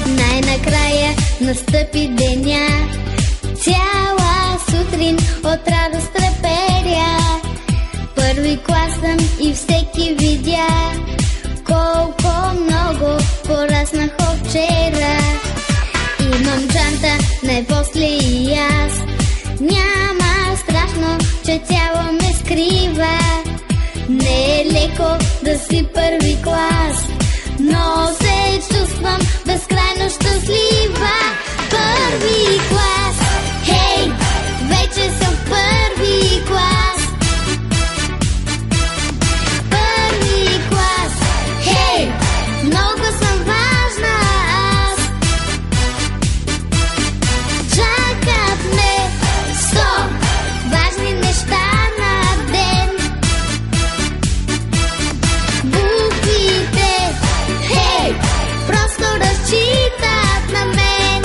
Най-накрая настъпи деня, цяла сутрин от радост треперя. Първи клас съм и всеки видя колко много пораснах от вчера. Имам джанта, най-после и аз. Няма страшно, че тяло ме скрива. Не е леко да си първи клас, но се чувствам безкрайно щастлива. Първи клас, хей, вече съм в първи клас. Първи клас, хей, много съм важна аз. Чакат ме 100 важни неща на ден. Буквите, хей, просто разчитат на мен.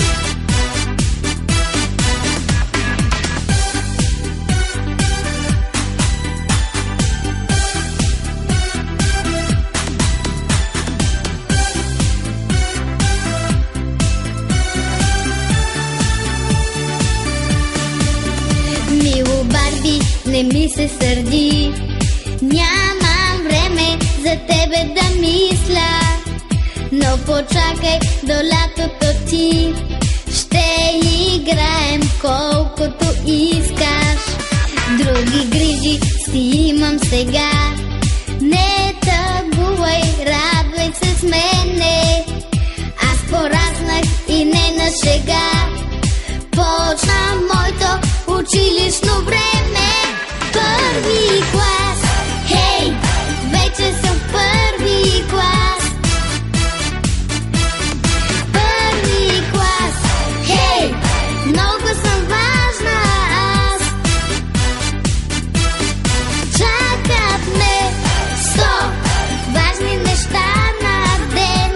Мило Барби, не ми се сърди, нямам време за тебе да мисля. Но почакай до лятото ти, ще играем колкото искаш. Други грижи си имам сега, не тъгувай, радвай се с мене. Аз пораснах и не на шега, почна моето училищно време. Първи клас, хей, вече съм в първи клас. Първи клас, хей, много съм важна аз. Чакат ме 100 важни неща на ден.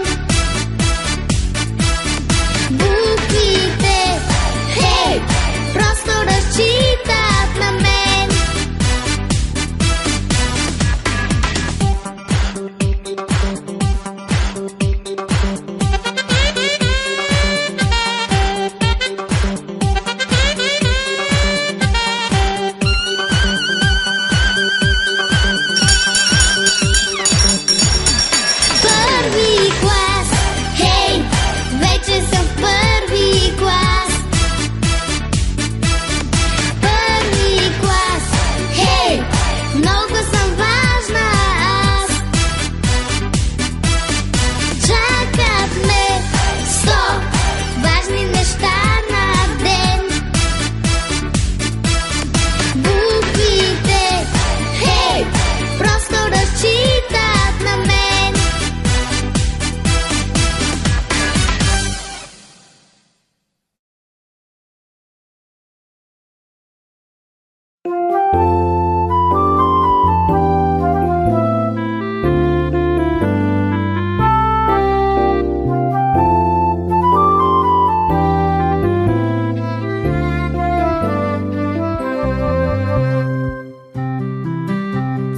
Буквите, хей, просто разчитат на мен. Първи клас, хей, вече съм в първи клас. Първи клас, хей, много съм важна аз. Чакат ме 100 важни неща на ден. Буквите, хей, просто разчитат на мен.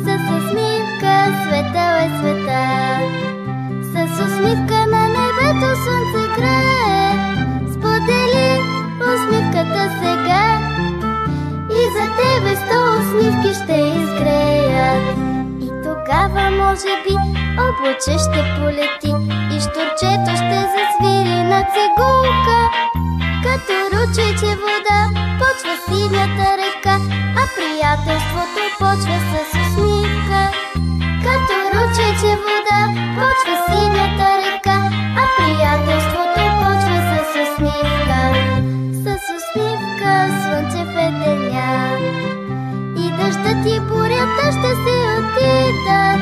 С усмивка светъл е света, с усмивка на небето слънце грее. Сподели усмивката сега и за тебе 100 усмивки ще изгреят. И тогава може би облаче ще полети и щурчето ще засвири на цигулка. Като ручейче вода почва синята река, а приятелството почва с усмивка. Като ручейче вода почва синята река, а приятелството почва с усмивка. С усмивка слънце в деня и дъждът и бурята ще се отидат.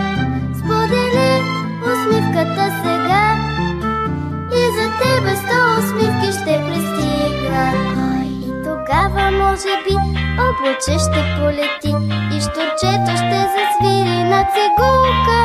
Сподели усмивката сега и за тебе 100 усмивки ще пристигнат. И тогава може би облаче ще полети и щурчето ще засвири на цигулка